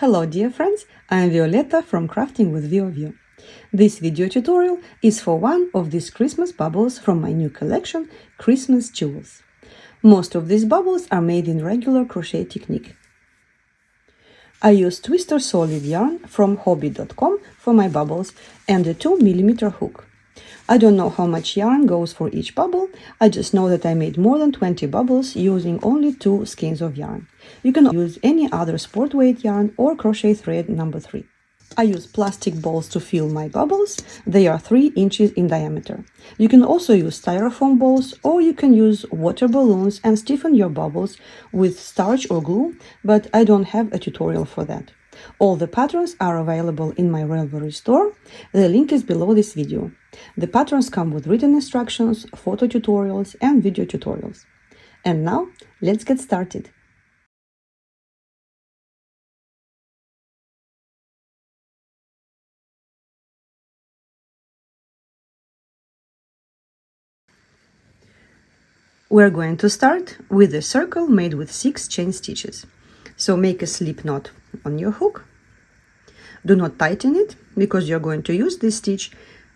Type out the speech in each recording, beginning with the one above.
Hello dear friends, I am Violetta from Crafting with VioVio. This video tutorial is for one of these Christmas bubbles from my new collection, Christmas Jewels. Most of these bubbles are made in regular crochet technique. I use Twister Solid yarn from Hobbii.com for my bubbles and a 2mm hook. I don't know how much yarn goes for each bubble, I just know that I made more than 20 bubbles using only 2 skeins of yarn. You can use any other sport weight yarn or crochet thread number 3. I use plastic balls to fill my bubbles, they are 3 inches in diameter. You can also use styrofoam balls or you can use water balloons and stiffen your bubbles with starch or glue, but I don't have a tutorial for that. All the patterns are available in my Ravelry store, the link is below this video. The patterns come with written instructions, photo tutorials and video tutorials. And now, let's get started. We're going to start with a circle made with 6 chain stitches. So make a slip knot on your hook. Do not tighten it because you're going to use this stitch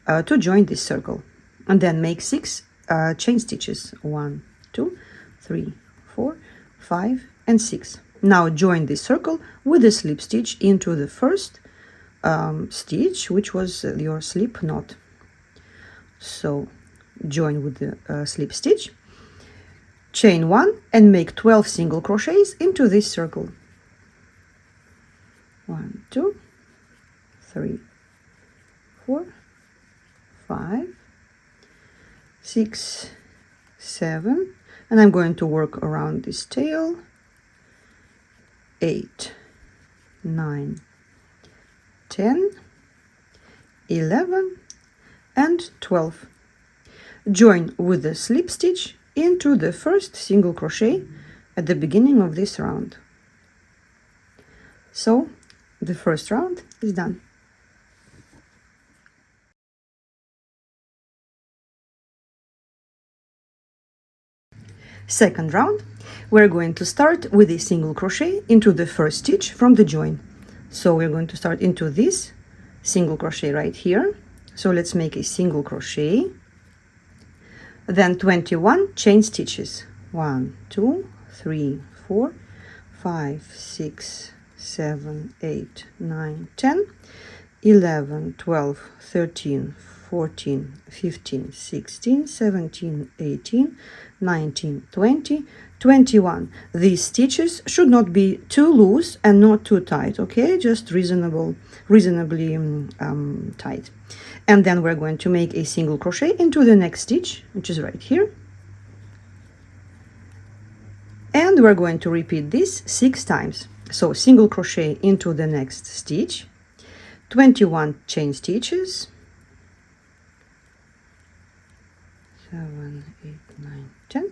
to join this circle. And then make 6 chain stitches. 1, 2, 3, 4, 5 and 6. Now join this circle with a slip stitch into the first stitch, which was your slip knot. So join with the slip stitch, chain 1 and make 12 single crochets into this circle. 1, 2, 3, 4, 5, 6, 7, and I'm going to work around this tail. 8, 9, 10, 11 and 12. Join with the slip stitch into the first single crochet at the beginning of this round. So the first round is done. Second round, we're going to start with a single crochet into the first stitch from the join. So we're going to start into this single crochet right here. So let's make a single crochet, then 21 chain stitches. 1, 2, 3, 4, 5, 6, 7, 8, 9, 10, 11, 12, 13, 14, 15, 16, 17, 18, 19, 20, 21. These stitches should not be too loose and not too tight, okay? Just reasonably tight. And then we're going to make a single crochet into the next stitch, which is right here. And we're going to repeat this 6 times. So single crochet into the next stitch, 21 chain stitches, 7, 8, 9, 10,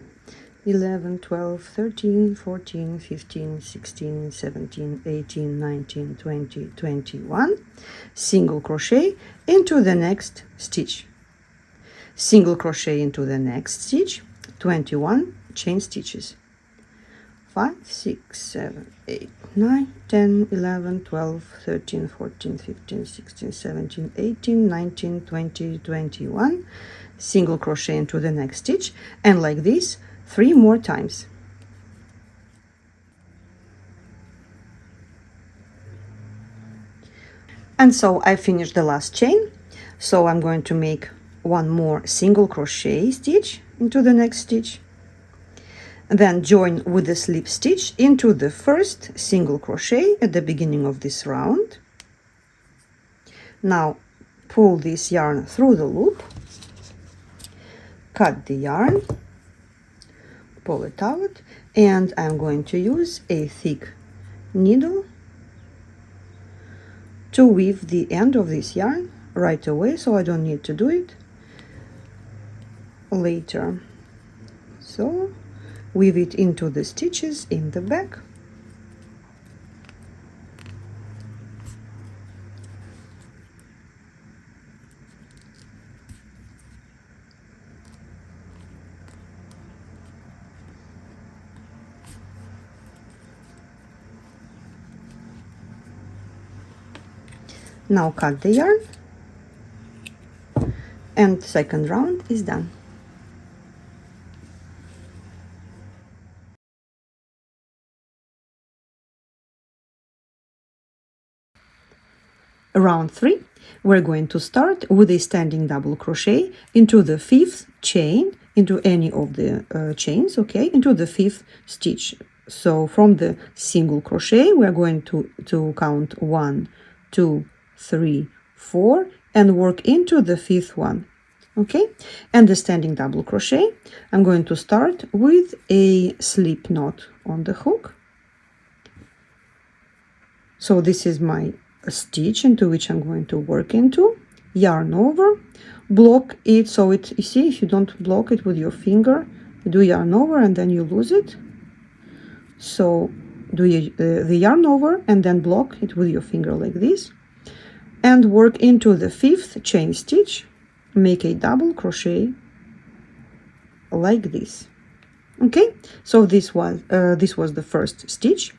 11, 12, 13, 14, 15, 16, 17, 18, 19, 20, 21. Single crochet into the next stitch. Single crochet into the next stitch, 21 chain stitches. 5, 6, 7, 8, 9, 10, 11, 12, 13, 14, 15, 16, 17, 18, 19, 20, 21. Single crochet into the next stitch, and like this 3 more times. And so I finished the last chain, so I'm going to make one more single crochet stitch into the next stitch, and then join with the slip stitch into the first single crochet at the beginning of this round. Now pull this yarn through the loop, cut the yarn, pull it out, and I'm going to use a thick needle to weave the end of this yarn right away, so I don't need to do it later. So weave it into the stitches in the back. Now cut the yarn, and second round is done. Round 3, we're going to start with a standing double crochet into the 5th chain, into any of the chains, okay, into the 5th stitch. So from the single crochet, we're going to count 1, 2, 3, 4, and work into the 5th one, okay. And the standing double crochet, I'm going to start with a slip knot on the hook. So this is my stitch into which I'm going to work into, yarn over, block it, so it, you see, if you don't block it with your finger, you do yarn over and then you lose it. So do the yarn over and then block it with your finger like this, and work into the 5th chain stitch, make a double crochet like this. Okay, so this was the first stitch.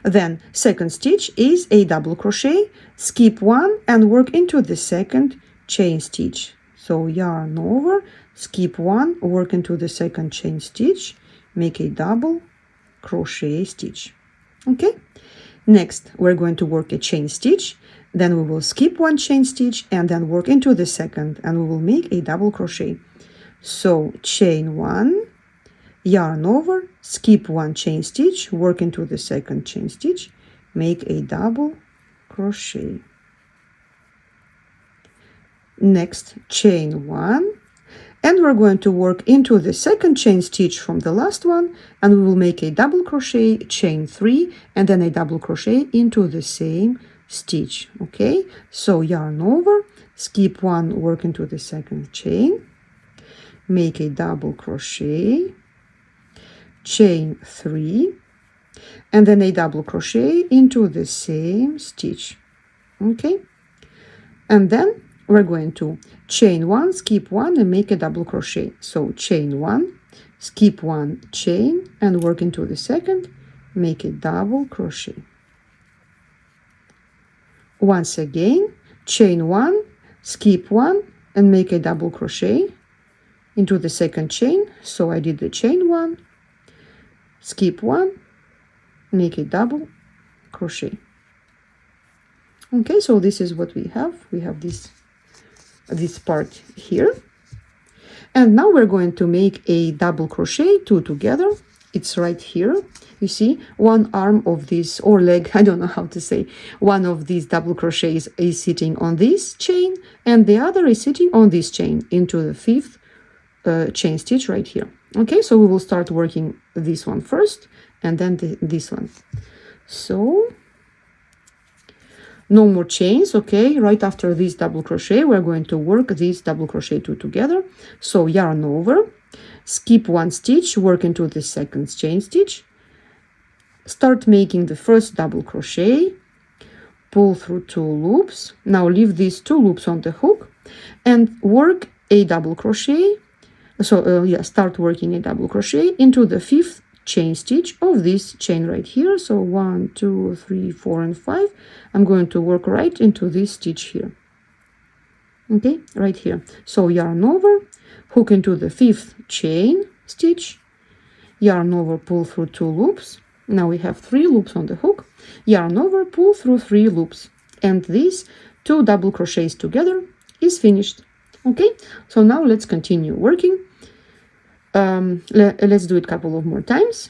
Then second stitch is a double crochet, skip 1 and work into the second chain stitch. So yarn over, skip 1, work into the second chain stitch, make a double crochet stitch. Okay, next we're going to work a chain stitch, then we will skip 1 chain stitch and then work into the second, and we will make a double crochet. So chain 1, yarn over, skip 1 chain stitch, work into the second chain stitch, make a double crochet. Next, chain 1, and we're going to work into the second chain stitch from the last one, and we will make a double crochet, chain 3, and then a double crochet into the same stitch. Okay, so yarn over, skip 1, work into the second chain, make a double crochet, chain 3, and then a double crochet into the same stitch. Okay, and then we're going to chain 1, skip 1, and make a double crochet. So chain 1, skip 1 chain and work into the second, make a double crochet. Once again, chain 1, skip 1 and make a double crochet into the second chain. So I did the chain 1, skip 1, make a double crochet. Okay, so this is what we have. We have this part here, and now we're going to make a double crochet 2 together. It's right here. You see, one arm of this, or leg, I don't know how to say, one of these double crochets is sitting on this chain and the other is sitting on this chain into the 5th chain stitch right here. Okay, so we will start working this one first and then this one. So no more chains. Okay, right after this double crochet we're going to work this double crochet 2 together. So yarn over, skip 1 stitch, work into the second chain stitch, start making the first double crochet, pull through 2 loops. Now leave these 2 loops on the hook and work a double crochet. So start working a double crochet into the 5th chain stitch of this chain right here. So 1, 2, 3, 4, and 5. I'm going to work right into this stitch here. Okay, right here. So yarn over, hook into the 5th chain stitch, yarn over, pull through 2 loops. Now we have 3 loops on the hook, yarn over, pull through 3 loops, and these 2 double crochets together is finished. Okay, so now let's continue working. Let's do it a couple of more times.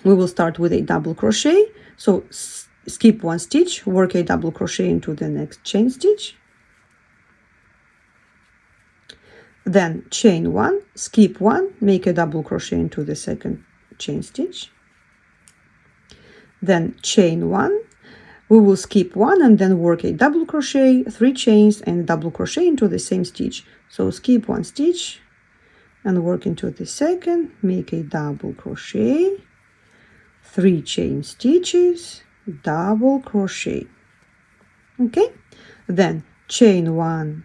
We will start with a double crochet. So skip 1 stitch, work a double crochet into the next chain stitch, then chain 1, skip 1, make a double crochet into the second chain stitch, then chain 1, we will skip 1 and then work a double crochet, 3 chains and double crochet into the same stitch. So skip 1 stitch and work into the second, make a double crochet, 3 chain stitches, double crochet. Okay, then chain 1,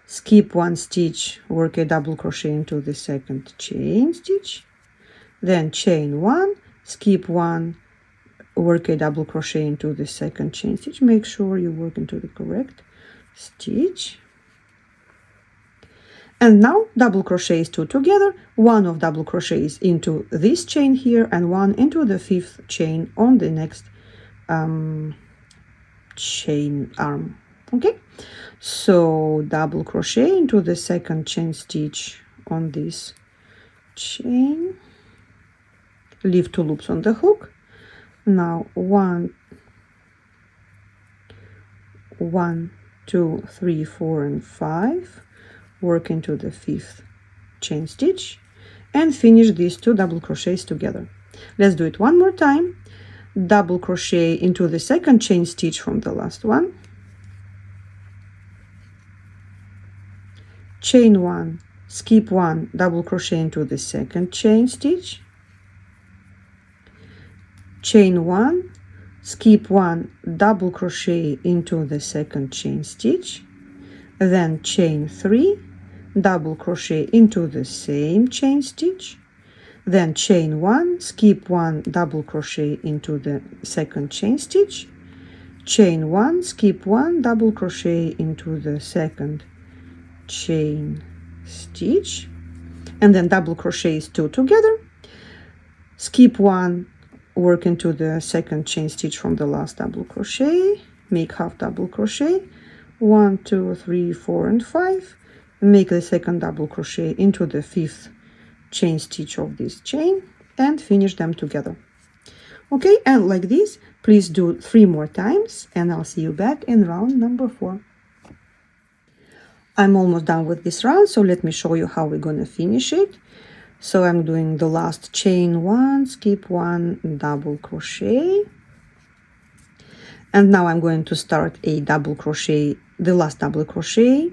skip 1 stitch, work a double crochet into the second chain stitch, then chain 1, skip 1, work a double crochet into the second chain stitch. Make sure you work into the correct stitch. And now double crochets 2 together, one of double crochets into this chain here and one into the 5th chain on the next chain arm. Okay, so double crochet into the second chain stitch on this chain, leave 2 loops on the hook. Now 1, 2, 3, 4 and 5, work into the 5th chain stitch and finish these 2 double crochets together. Let's do it one more time. Double crochet into the second chain stitch from the last one, chain 1, skip 1, double crochet into the second chain stitch, chain 1, skip 1, double crochet into the second chain stitch, then chain 3, double crochet into the same chain stitch, then chain 1, skip 1, double crochet into the second chain stitch, chain 1, skip 1, double crochet into the second chain stitch, and then double crochets 2 together, skip 1, work into the second chain stitch from the last double crochet, make half double crochet, 1, 2, 3, 4 and 5, make the second double crochet into the 5th chain stitch of this chain and finish them together. Okay, and like this, please do 3 more times and I'll see you back in round number 4. I'm almost done with this round, so let me show you how we're going to finish it. So I'm doing the last chain 1, skip 1, double crochet, and now I'm going to start a double crochet, the last double crochet,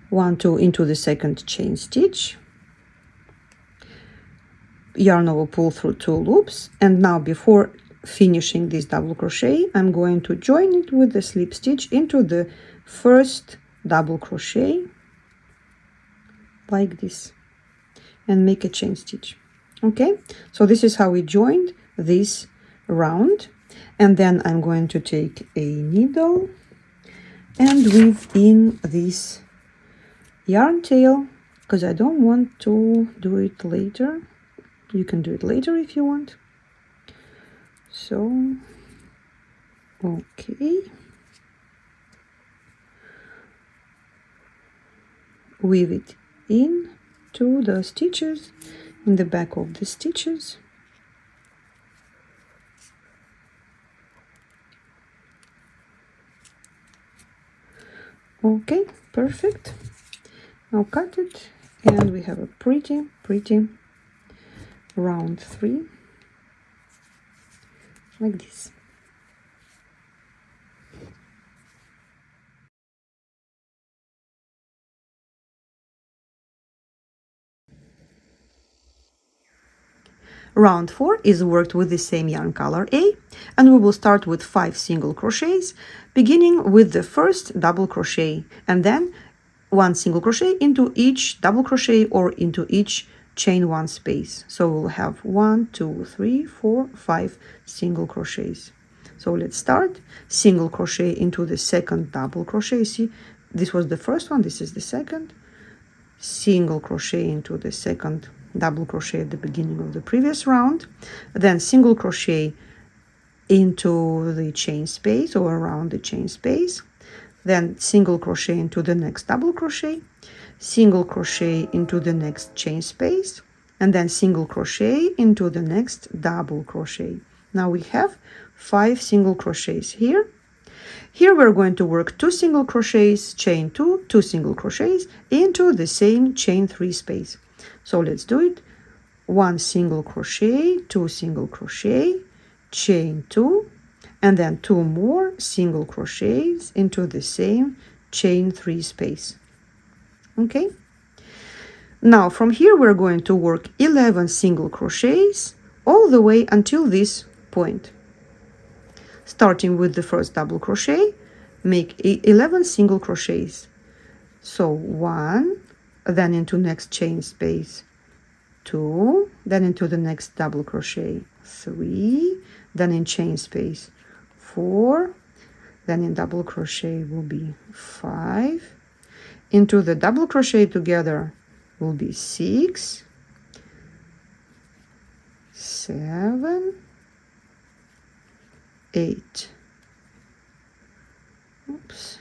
1, 2 into the second chain stitch, yarn over, pull through 2 loops, and now before finishing this double crochet I'm going to join it with the slip stitch into the first double crochet like this and make a chain stitch. Okay, so this is how we joined this round, and then I'm going to take a needle and weave in this yarn tail because I don't want to do it later. You can do it later if you want. So okay, weave it in to the stitches in the back of the stitches. Okay, perfect. Now cut it and we have a pretty round 3 like this. Round 4 is worked with the same yarn color A, and we will start with 5 single crochets, beginning with the first double crochet and then 1 single crochet into each double crochet or into each chain 1 space. So we'll have 1, 2, 3, 4, 5 single crochets. So let's start. Single crochet into the second double crochet. See, this was the first one, this is the second. Single crochet into the second double crochet at the beginning of the previous round, then single crochet into the chain space or around the chain space, then single crochet into the next double crochet, single crochet into the next chain space, and then single crochet into the next double crochet. Now we have 5 single crochets here. Here we're going to work 2 single crochets, chain 2, 2 single crochets into the same chain 3 space. So let's do it. 1 single crochet, 2 single crochet, chain 2, and then 2 more single crochets into the same chain 3 space. Okay, now from here we're going to work 11 single crochets all the way until this point. Starting with the first double crochet, make 11 single crochets. So 1, then into next chain space 2, then into the next double crochet 3, then in chain space 4, then in double crochet will be 5, into the double crochet together will be 6, 7, 8. Oops.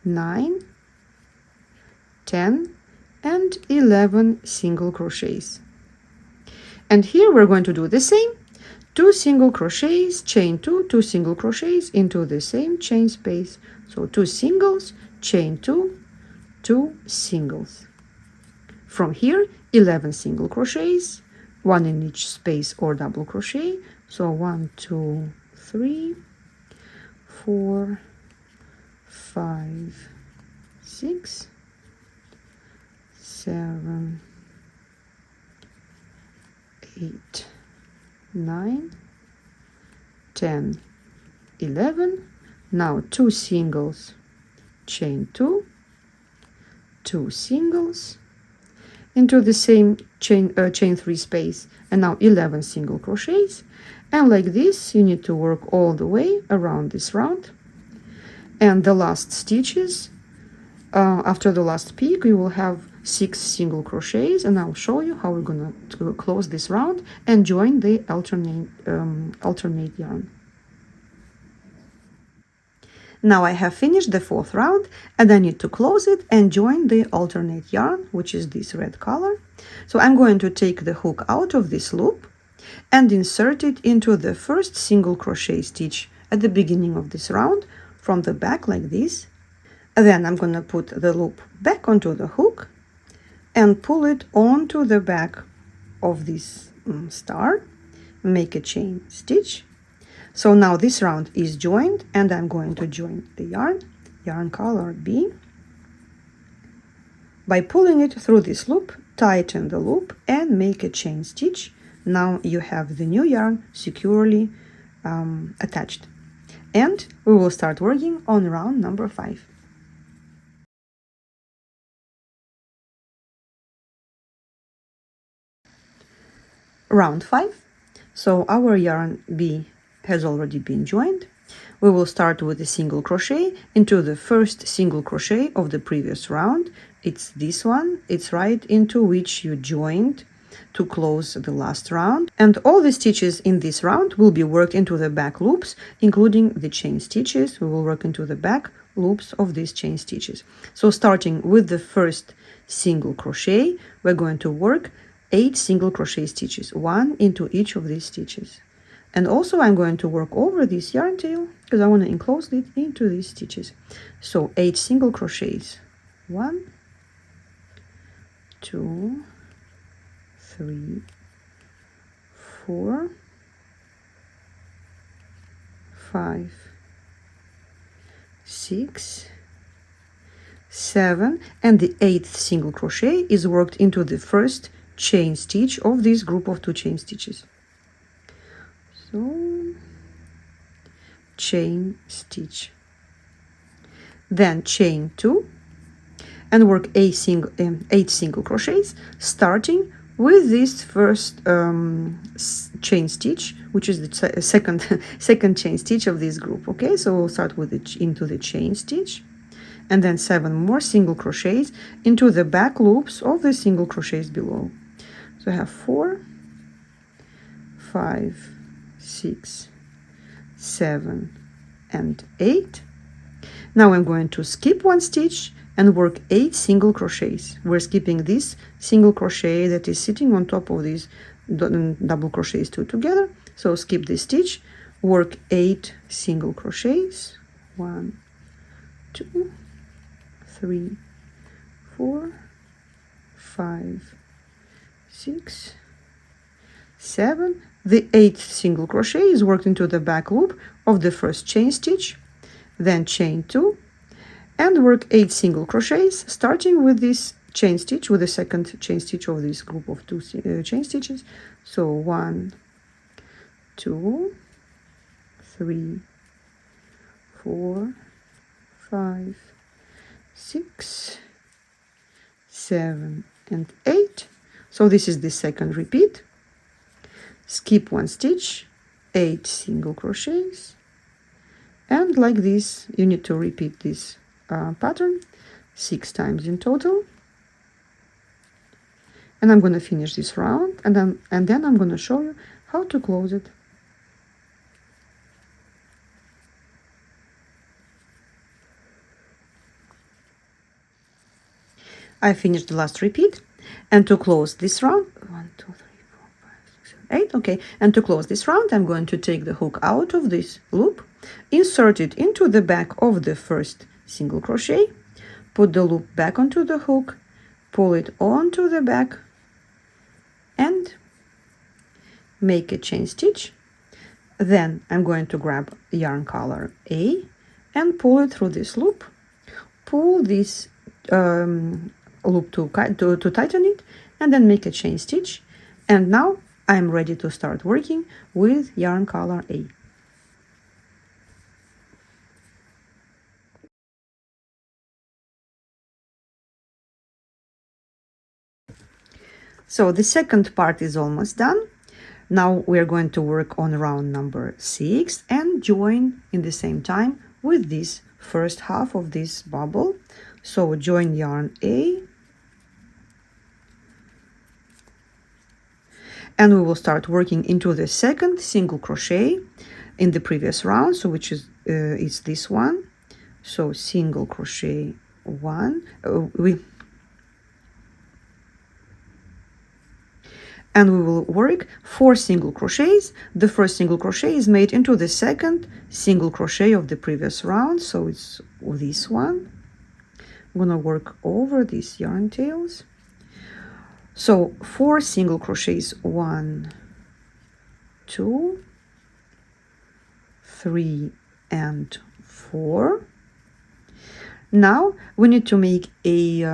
9, 10, and 11 single crochets. And here we're going to do the same. 2 single crochets, chain 2, 2 single crochets into the same chain space. So 2 singles, chain 2, 2 singles. From here, 11 single crochets, 1 in each space or double crochet. So 1, 2, 3, 4, 5, 6, 7, 8, 9, 10, 11. Now 2 singles, chain 2, 2 singles into the same chain 3 space, and now 11 single crochets. And like this you need to work all the way around this round. And the last stitches, after the last peak, you will have 6 single crochets, and I'll show you how we're gonna close this round and join the alternate yarn. Now I have finished the 4th round, and I need to close it and join the alternate yarn, which is this red color. So I'm going to take the hook out of this loop and insert it into the first single crochet stitch at the beginning of this round from the back like this. Then I'm going to put the loop back onto the hook and pull it onto the back of this star, make a chain stitch. So now this round is joined, and I'm going to join the yarn color B. By pulling it through this loop, tighten the loop and make a chain stitch. Now you have the new yarn securely attached. And we will start working on round number 5. Round 5. So our yarn B has already been joined. We will start with a single crochet into the first single crochet of the previous round. It's this one. It's right into which you joined to close the last round. And all the stitches in this round will be worked into the back loops, including the chain stitches. We will work into the back loops of these chain stitches. So starting with the first single crochet, we're going to work 8 single crochet stitches, 1 into each of these stitches. And also I'm going to work over this yarn tail because I want to enclose it into these stitches. So 8 single crochets, 1, 2, 3, 4, 5, 6, 7, and the 8th single crochet is worked into the first chain stitch of this group of 2 chain stitches. So chain stitch, then chain 2 and work 8 single crochets, starting with this first chain stitch, which is the second chain stitch of this group. Okay, so we'll start with it into the chain stitch, and then 7 more single crochets into the back loops of the single crochets below. So I have 4, 5, 6, 7, and 8. Now I'm going to skip 1 stitch and work 8 single crochets. We're skipping this single crochet that is sitting on top of these double crochets 2 together. So skip this stitch, work 8 single crochets, 1, 2, 3, 4, 5, 6, 7. The 8th single crochet is worked into the back loop of the first chain stitch, then chain 2, and work 8 single crochets, starting with this chain stitch, with the second chain stitch of this group of 2 chain stitches. So 1, 2, 3, 4, 5, 6, 7, and 8. So this is the second repeat. Skip 1 stitch, 8 single crochets, and like this you need to repeat this pattern 6 times in total. And I'm going to finish this round, and then I'm going to show you how to close it. I finished the last repeat, and to close this round, 1, 2, 3, 4, 5, 6, 7, 8, okay, and to close this round, I'm going to take the hook out of this loop, insert it into the back of the first single crochet, put the loop back onto the hook, pull it onto the back, and make a chain stitch. Then I'm going to grab yarn color A and pull it through this loop, pull this loop to tighten it, and then make a chain stitch. And now I'm ready to start working with yarn color A. So the second part is almost done. Now we're going to work on round number 6 and join in the same time with this first half of this bubble. So join yarn A, and we will start working into the second single crochet in the previous round, so which is this one. So single crochet 1, and we will work 4 single crochets. The first single crochet is made into the second single crochet of the previous round, so it's this one. I'm gonna work over these yarn tails. So 4 single crochets, 1, 2, 3, and 4. Now we need to make a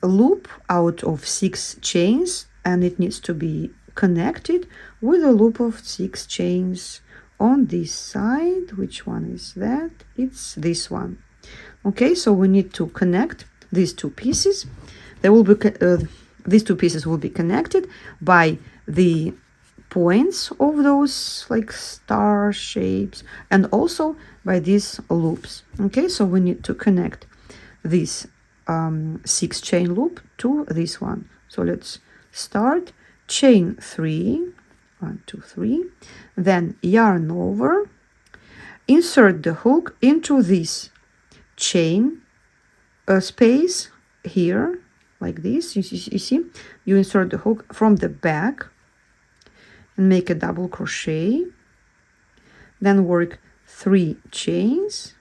loop out of 6 chains, and it needs to be connected with a loop of 6 chains on this side. Which one is that? It's this one. Okay, so we need to connect these two pieces. They will be these two pieces will be connected by the points of those like star shapes, and also by these loops. Okay, so we need to connect this 6 chain loop to this one. So let's start chain 3, 1, 2, 3, then yarn over, insert the hook into this chain space here, like this. You see, you insert the hook from the back and make a double crochet, then work 3 chains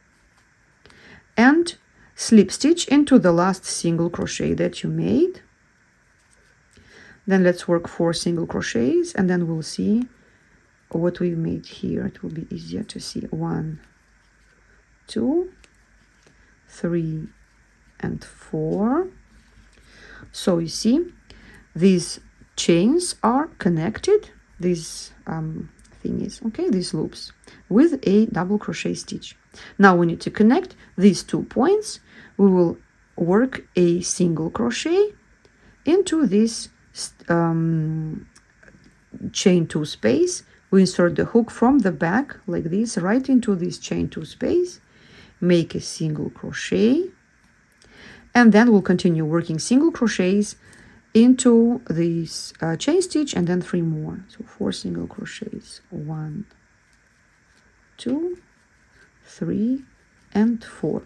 and slip stitch into the last single crochet that you made. Then let's work 4 single crochets, and then we'll see what we made here. It will be easier to see. 1, 2, 3, and 4. So you see, these chains are connected, these thingies, okay, these loops, with a double crochet stitch. Now we need to connect these 2 points. We will work a single crochet into this chain 2 space. We insert the hook from the back like this, right into this chain 2 space, make a single crochet, and then we'll continue working single crochets into this chain stitch, and then 3 more. So 4 single crochets, 1, 2, 3, and 4.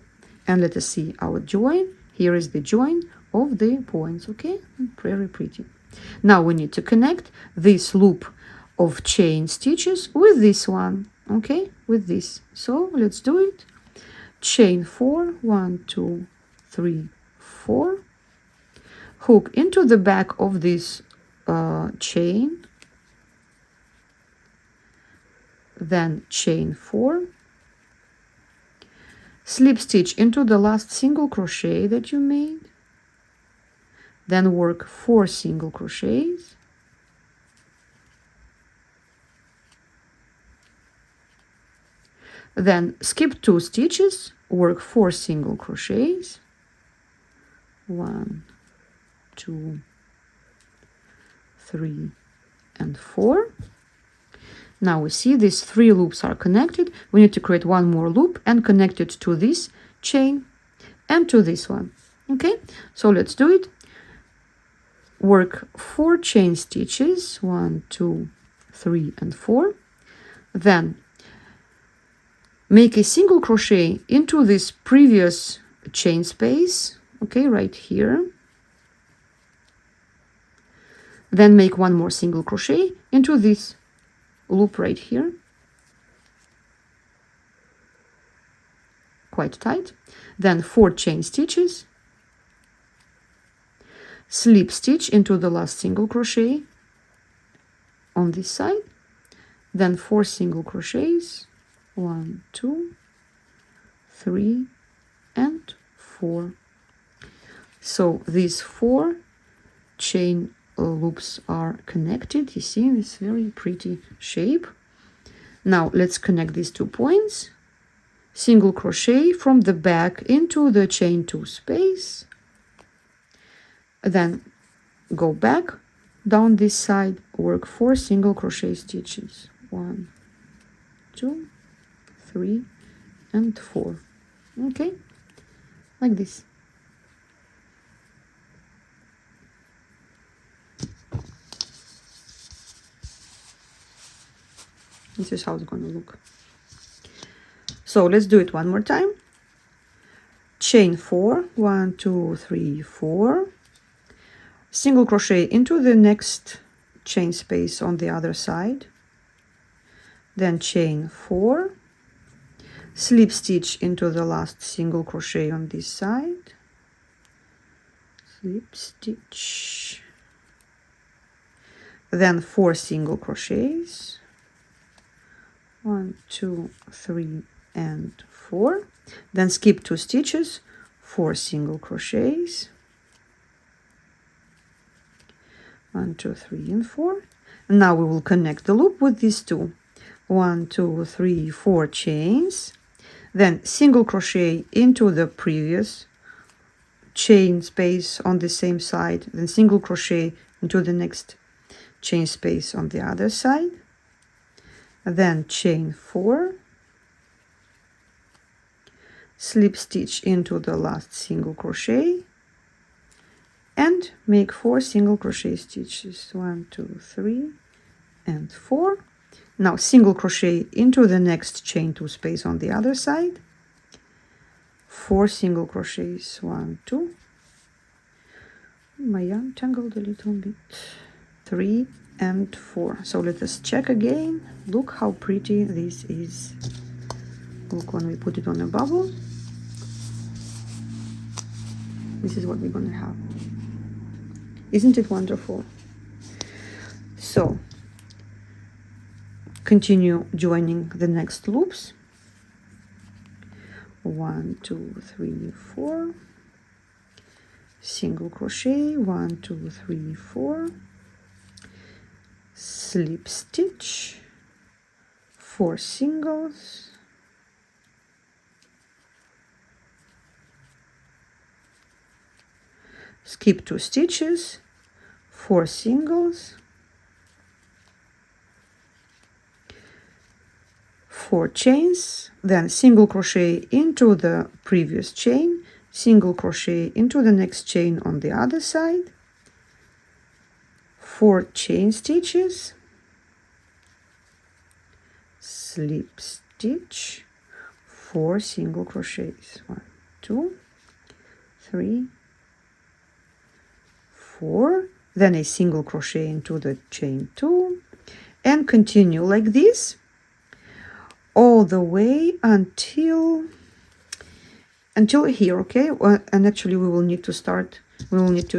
And let us see our join. Here is the join of the points. Okay, very pretty. Now we need to connect this loop of chain stitches with this one, okay, with this. So let's do it. Chain 4, 1, 2, 3, 4. Hook into the back of this chain, then chain 4, slip stitch into the last single crochet that you made, then work 4 single crochets, then skip 2 stitches, work 4 single crochets, 1, 2, 3 and 4. Now we see these 3 loops are connected. We need to create one more loop and connect it to this chain and to this one. Okay, so let's do it. Work 4 chain stitches, 1, 2, 3 and 4. Then make a single crochet into this previous chain space, okay, right here. Then make one more single crochet into this loop right here, quite tight. Then 4 chain stitches, slip stitch into the last single crochet on this side, then 4 single crochets, 1, 2, 3 and 4. So these 4 chain loops are connected. You see this very pretty shape. Now let's connect these 2 points. Single crochet from the back into the chain 2 space, then go back down this side, work 4 single crochet stitches, 1, 2, 3 and 4. Okay, like this. This is how it's going to look. So let's do it one more time. Chain 4, 1, 2, 3, 4. Single crochet into the next chain space on the other side. Then chain 4. Slip stitch into the last single crochet on this side. Slip stitch. Then 4 single crochets. 1, 2, 3 and 4. Then skip 2 stitches, 4 single crochets. 1, 2, 3 and 4. And now we will connect the loop with these 2. 1, 2, 3, 4 chains. Then single crochet into the previous chain space on the same side. Then single crochet into the next chain space on the other side. Then chain 4, slip stitch into the last single crochet and make 4 single crochet stitches, 1, 2, 3 and 4. Now single crochet into the next chain 2 space on the other side, 4 single crochets, 1, 2. My yarn tangled a little bit, 3 and 4. So let us check again. Look how pretty this is. Look when we put it on a bubble. This is what we're gonna have. Isn't it wonderful? So continue joining the next loops. 1, 2, 3, 4. Single crochet, 1, 2, 3, 4. Slip stitch, 4 singles, skip 2 stitches, 4 singles, 4 chains, then single crochet into the previous chain, single crochet into the next chain on the other side, 4 chain stitches, slip stitch, 4 single crochets, 1, 2, 3, 4, then a single crochet into the chain 2, and continue like this all the way until here. Okay, and actually we will need to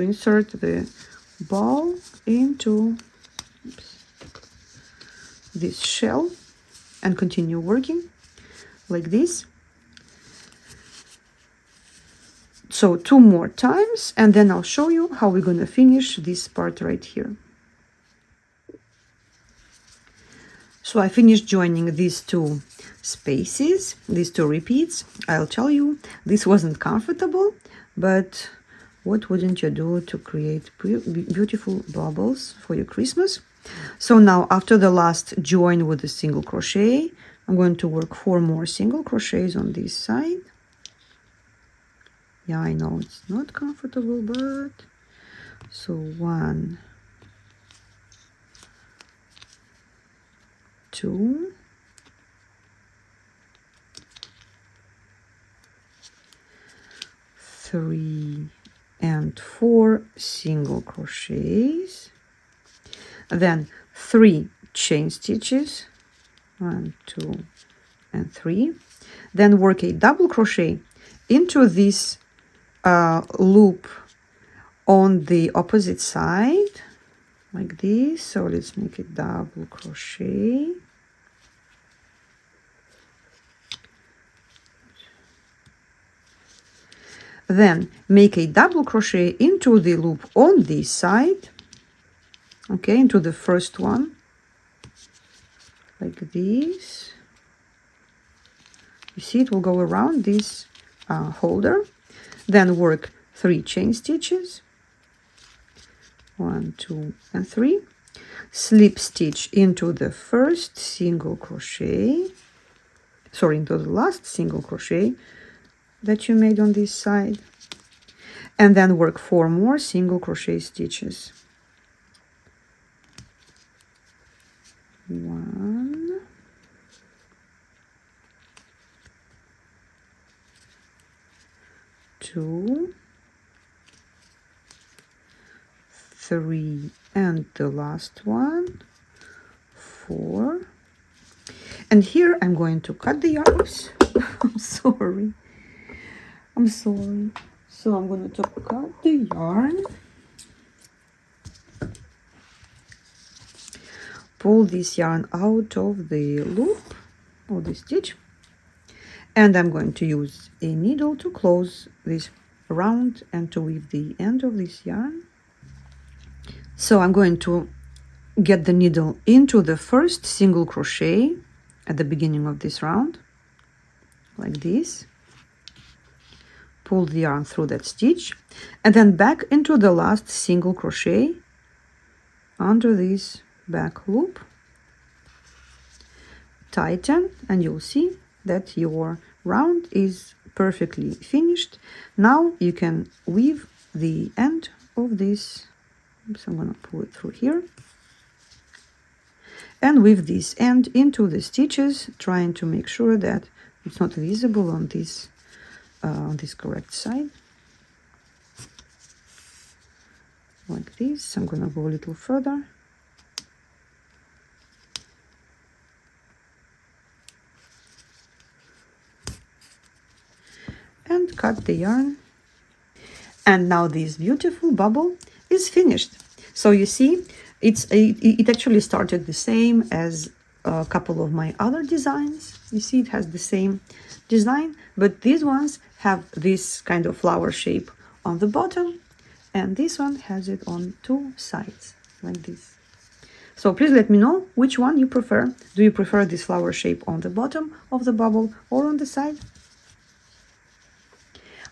insert the ball into this shell and continue working like this. So 2 more times, and then I'll show you how we're going to finish this part right here. So I finished joining these 2 spaces, these 2 repeats. I'll tell you, this wasn't comfortable, but what wouldn't you do to create beautiful bubbles for your Christmas? So now after the last join with a single crochet, I'm going to work 4 more single crochets on this side. Yeah, I know it's not comfortable, but so 1, 2, 3 and 4 single crochets, then 3 chain stitches, 1, 2 and 3, then work a double crochet into this loop on the opposite side like this. So let's make a double crochet, then make a double crochet into the loop on this side, okay, into the first one like this. You see, it will go around this holder, then work 3 chain stitches, 1, 2 and 3, slip stitch into the first single crochet, sorry, into the last single crochet that you made on this side, and then work 4 more single crochet stitches. 1, 2, 3, and the last one, 4. And here I'm going to cut the yarn. Oops, I'm sorry. So I'm going to cut the yarn, pull this yarn out of the loop or the stitch, and I'm going to use a needle to close this round and to weave the end of this yarn. So I'm going to get the needle into the first single crochet at the beginning of this round like this, pull the yarn through that stitch, and then back into the last single crochet under this back loop, tighten, and you'll see that your round is perfectly finished. Now you can weave the end of this. Oops, I'm going to pull it through here and weave this end into the stitches, trying to make sure that it's not visible on this correct side like this. I'm going to go a little further. And cut the yarn. And now this beautiful bubble is finished. So you see, it actually started the same as a couple of my other designs. You see, it has the same design, but these ones have this kind of flower shape on the bottom, and this one has it on 2 sides like this. So please let me know which one you prefer. Do you prefer this flower shape on the bottom of the bubble or on the side?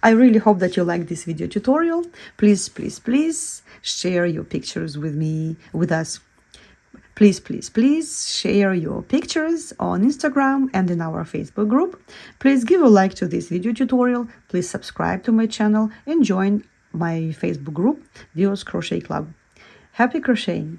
I really hope that you like this video tutorial. Please, please, please share your pictures with us. Please, please, please share your pictures on Instagram and in our Facebook group. Please give a like to this video tutorial. Please subscribe to my channel and join my Facebook group, Vio's Crochet Club. Happy crocheting!